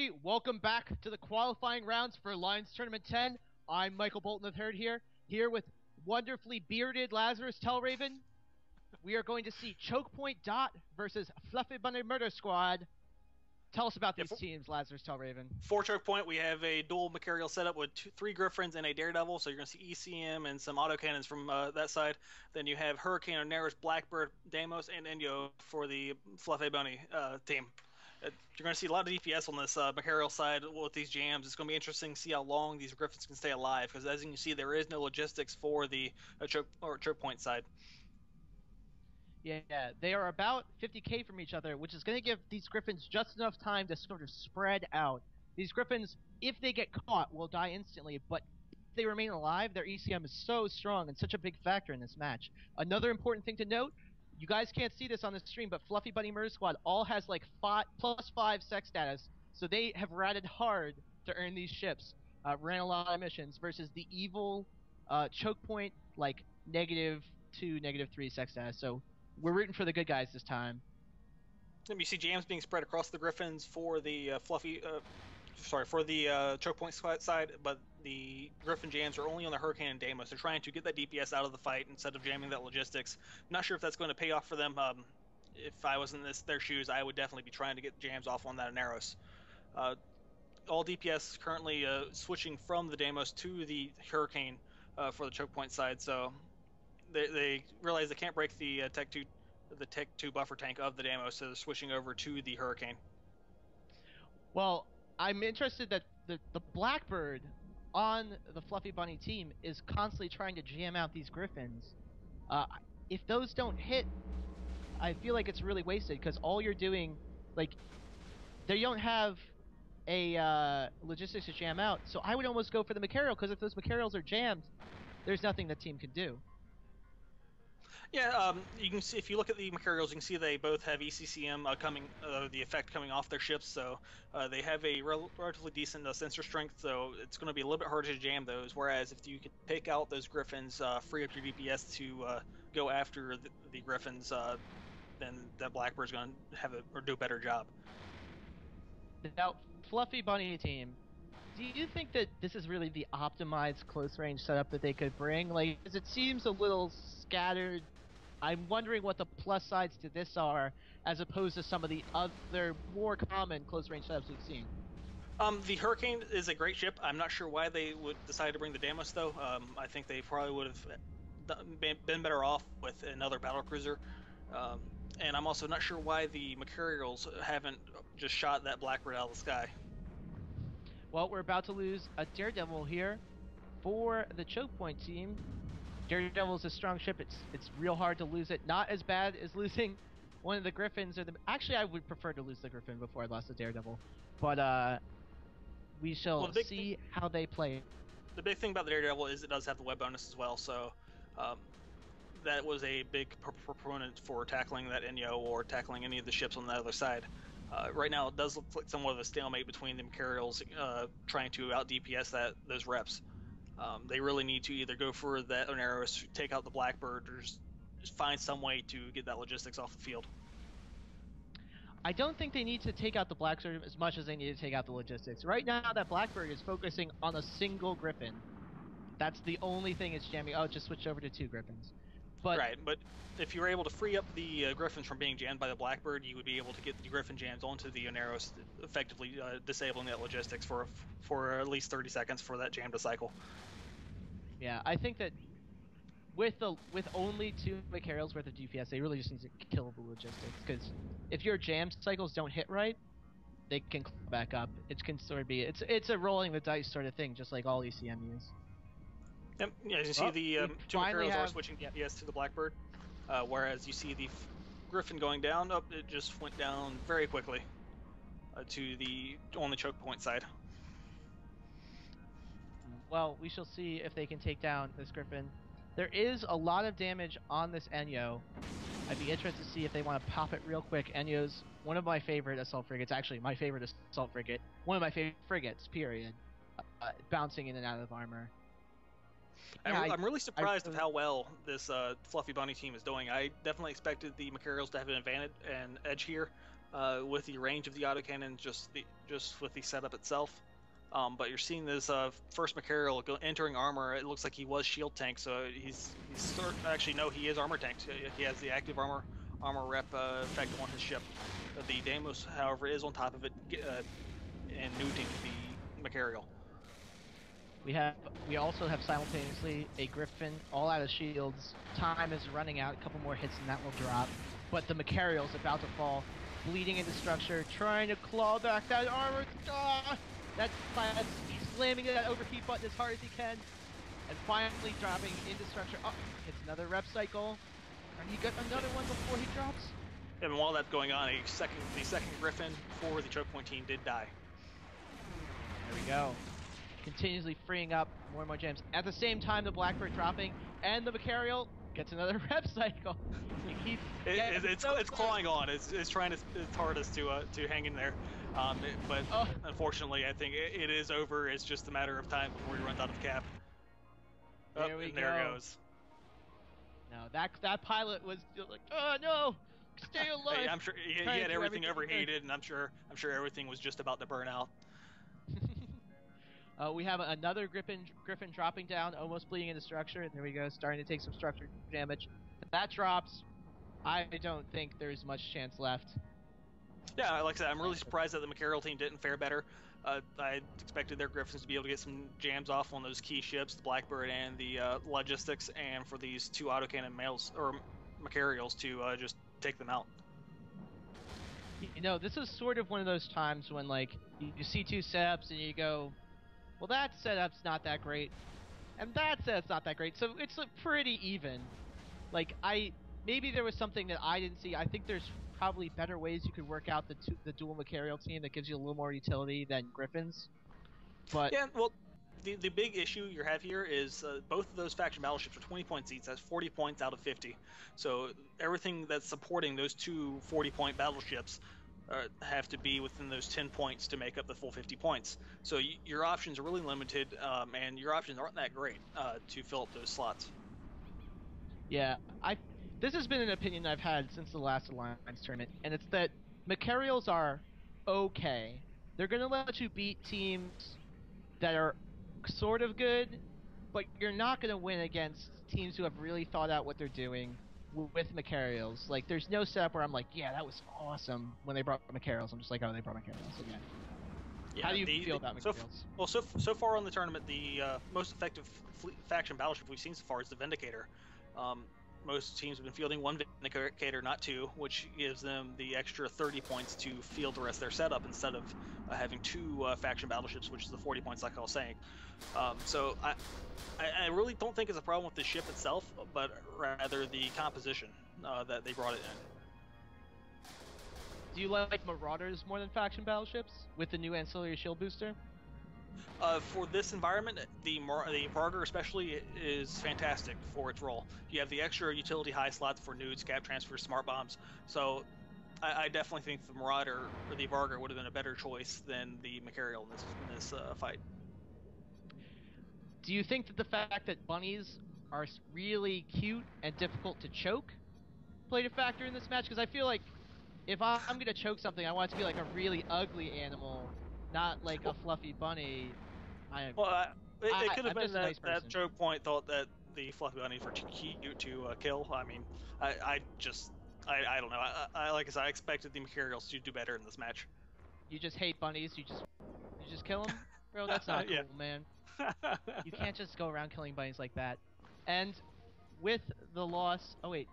everybody. Welcome back to the qualifying rounds for Lions Tournament 10. I'm Michael Bolton III here with wonderfully bearded Lazarus Tellraven. We are going to see Chokepoint Dot versus Fluffeh Bunneh Murder Squad. Tell us about these teams, Lazarus Tellraven. For Chokepoint, we have a dual Mercurial setup with three Griffins and a Daredevil, so you're going to see ECM and some autocannons from that side. Then you have Hurricane, Oneros, Blackbird, Deimos, and Enyo for the Fluffeh Bunneh team. You're going to see a lot of DPS on this Mercurial side with these jams. It's going to be interesting to see how long these Griffins can stay alive, because as you can see, there is no logistics for the Chokepoint side. Yeah, they are about 50k from each other, which is going to give these Griffins just enough time to sort of spread out. These Griffins, if they get caught, will die instantly, but if they remain alive, their ECM is so strong and such a big factor in this match. Another important thing to note, you guys can't see this on the stream, but Fluffeh Bunneh Murder Squad all has like +5 sex status, so they have ratted hard to earn these ships, ran a lot of missions, versus the evil Chokepoint, like -2, -3 sex status, so we're rooting for the good guys this time. You see jams being spread across the Griffins for the Chokepoint side, but the Griffin jams are only on the Hurricane and Deimos. They're trying to get that DPS out of the fight instead of jamming that logistics. I'm not sure if that's going to pay off for them. If I was in their shoes, I would definitely be trying to get jams off on that Oneros. All DPS currently switching from the Deimos to the Hurricane for the Chokepoint side, so they realize they can't break the Tech 2 buffer tank of the Deimos, so they're switching over to the Hurricane. Well, I'm interested that the Blackbird on the Fluffeh Bunneh team is constantly trying to jam out these Griffins. If those don't hit, I feel like it's really wasted, because all you're doing, like, they don't have a logistics to jam out, so I would almost go for the Mercurial, because if those Mercurials are jammed, there's nothing the team can do. Yeah, you can see if you look at the Mercurials, you can see they both have ECCM the effect coming off their ships, so they have a relatively decent sensor strength, so it's going to be a little bit harder to jam those. Whereas if you could take out those Griffins, free up your DPS to go after the Griffins, then that Blackbird's going to have do a better job. Now, Fluffeh Bunneh team, do you think that this is really the optimized close range setup that they could bring? Like, because it seems a little scattered. I'm wondering what the plus sides to this are, as opposed to some of the other more common close range setups we've seen. The Hurricane is a great ship. I'm not sure why they would decide to bring the Deimos, though. I think they probably would have been better off with another battlecruiser. And I'm also not sure why the Mercurials haven't just shot that Blackbird out of the sky. Well, we're about to lose a Daredevil here for the Chokepoint team. Daredevil is a strong ship. It's real hard to lose it. Not as bad as losing one of the Griffins or the. Actually, I would prefer to lose the Griffin before I lost the Daredevil. But we shall see how they play. The big thing about the Daredevil is it does have the web bonus as well. So that was a big proponent for tackling that Enyo or tackling any of the ships on the other side. Right now, it does look like somewhat of a stalemate between the Mercurials trying to out DPS those reps. They really need to either go for that Oneros, take out the Blackbird, or just find some way to get that logistics off the field. I don't think they need to take out the Blackbird as much as they need to take out the logistics. Right now, that Blackbird is focusing on a single Griffin. That's the only thing it's jamming. Oh, it just switched over to 2 Griffins. Right, but if you were able to free up the Griffins from being jammed by the Blackbird, you would be able to get the Griffin jams onto the Oneros, effectively disabling that logistics for at least 30 seconds for that jam to cycle. Yeah, I think that with only 2 Mercurials worth of DPS, they really just need to kill the logistics, because if your jam cycles don't hit right, they can climb back up. It can sort of be it's a rolling the dice sort of thing, just like all ECMUs. Yep. Yeah, as you see, the 2 Mercurials are switching DPS to the Blackbird, whereas you see the Griffin going down. Oh, it just went down very quickly to the on the Chokepoint side. Well, we shall see if they can take down this Griffin. There is a lot of damage on this Enyo. I'd be interested to see if they want to pop it real quick. Enyo's one of my favorite assault frigates. Actually, my favorite assault frigate. One of my favorite frigates, period. Bouncing in and out of armor. Yeah, I'm really surprised with how well this Fluffeh Bunneh team is doing. I definitely expected the Mercurials to have an advantage and edge here, with the range of the autocannon, just with the setup itself. But you're seeing this first Machariel entering armor. It looks like he was shield tank, so he's actually no, he is armor tank. He has the active armor rep effect on his ship. The Deimos, however, is on top of it and neuting the Machariel. We also have simultaneously a Griffin all out of shields. Time is running out. A couple more hits and that will drop. But the Machariel's about to fall, bleeding into structure, trying to claw back that armor. That's he's slamming that overheat button as hard as he can, and finally dropping into structure. Oh, hits another rep cycle. And he got another one before he drops. And while that's going on, the second Griffin for the Chokepoint team did die. There we go. Continuously freeing up more and more gems. At the same time, the Blackbird dropping, and the Machariel gets another rep cycle. It's clawing on. It's trying its hardest to hang in there. But unfortunately, I think it is over. It's just a matter of time before he runs out of cap. There we go. There it goes. No, that pilot was like, oh no, stay alive. Hey, I'm sure he had everything overheated, and I'm sure everything was just about to burn out. We have another Griffin dropping down, almost bleeding into structure. And there we go, starting to take some structure damage. If that drops, I don't think there's much chance left. Yeah, like I said, I'm really surprised that the Machariel team didn't fare better. I expected their Griffins to be able to get some jams off on those key ships, the Blackbird and the Logistics, and for these two autocannon Machariels to just take them out. You know, this is sort of one of those times when, like, you see two setups and you go, well, that setup's not that great, and that setup's not that great, so it's pretty even. Like, maybe there was something that I didn't see. I think there's probably better ways you could work out the dual Machariel team that gives you a little more utility than Griffins. But yeah, well, the big issue you have here is both of those faction battleships are 20 points each. That's 40 points out of 50. So everything that's supporting those two 40-point battleships have to be within those 10 points to make up the full 50 points. So your options are really limited, and your options aren't that great to fill up those slots. Yeah, this has been an opinion I've had since the last Alliance tournament, and it's that Machariels are okay. They're going to let you beat teams that are sort of good, but you're not going to win against teams who have really thought out what they're doing with Machariels. Like, there's no setup where I'm like, yeah, that was awesome when they brought Machariels. I'm just like, oh, they brought Machariels again. Yeah, how do you feel about Machariels? So far in the tournament, the most effective faction battleship we've seen so far is the Vindicator. Most teams have been fielding one Vindicator, not two, which gives them the extra 30 points to field the rest of their setup instead of having two faction battleships, which is the 40 points, like I was saying. So I really don't think it's a problem with the ship itself, but rather the composition that they brought it in. Do you like Marauders more than faction battleships with the new ancillary shield booster? For this environment, the Marauder especially is fantastic for its role. You have the extra utility high slots for nudes, cap transfers, smart bombs. So I definitely think the Marauder or the Varga would have been a better choice than the Machariel in this fight. Do you think that the fact that bunnies are really cute and difficult to choke played a factor in this match? Because I feel like if I'm going to choke something, I want it to be like a really ugly animal, not like a fluffy bunny. It could have been that Chokepoint thought that the Fluffeh Bunneys were too cute to kill. I mean, I don't know. Like I said, I expected the Machariels to do better in this match. You just hate bunnies? You just kill them? Bro, that's not cool, man. You can't just go around killing bunnies like that. And with the loss... Oh, wait.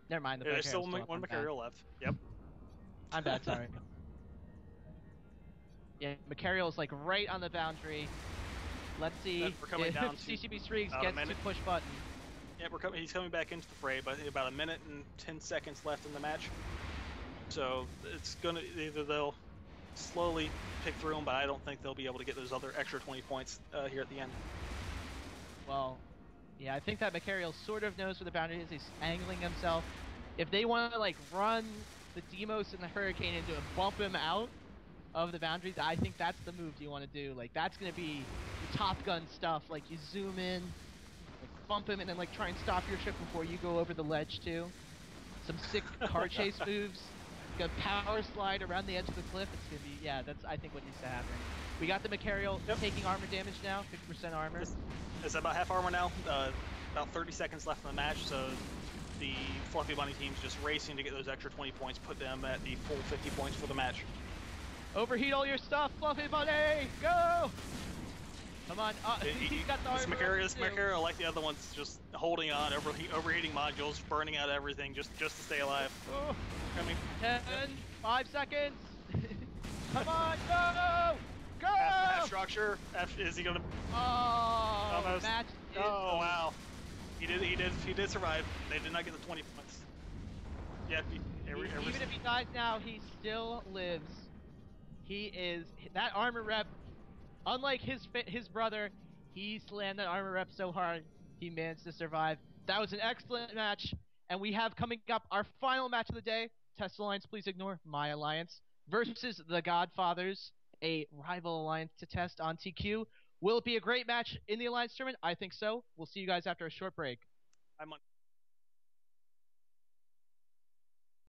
Never mind. There's still one Machariel left. Yep. I'm bad, sorry. Yeah, Machariel is like right on the boundary. Let's see if CCB Streaks gets to push button. Yeah, he's coming back into the fray, but about a minute and 10 seconds left in the match. So it's gonna either they'll slowly pick through them, but I don't think they'll be able to get those other extra 20 points here at the end. Well, yeah, I think that Machariel sort of knows where the boundary is. He's angling himself. If they want to like run the Deimos and the Hurricane into and bump him out of the boundaries, I think that's the move you want to do. Like, that's going to be the Top Gun stuff. Like, you zoom in, like, bump him, and then, like, try and stop your ship before you go over the ledge, too. Some sick car chase moves. Gonna power slide around the edge of the cliff. It's gonna be, yeah, that's, I think, what needs to happen. We got the Macarial taking armor damage now, 50% armor. It's about half armor now. About 30 seconds left in the match, so the Fluffeh Bunneh team's just racing to get those extra 20 points, put them at the full 50 points for the match. Overheat all your stuff, Fluffeh Bunneh! Go! Come on. He's got the armor. This Macarial, like the other ones, just holding on, overheating modules, burning out everything just to stay alive. Oh. Coming. 10, 5 seconds. Come on, go! Go! F structure. Is he gonna? Oh, almost. Match is Oh wow. He did survive. They did not get the 20 points. Yeah. Even if he dies now, he still lives. He is that armor rep. Unlike his brother, he slammed that armor rep so hard he managed to survive. That was an excellent match, and we have coming up our final match of the day. Test Alliance, please ignore my alliance versus the Godfathers, a rival alliance to test on TQ. Will it be a great match in the alliance tournament? I think so. We'll see you guys after a short break. I'm on.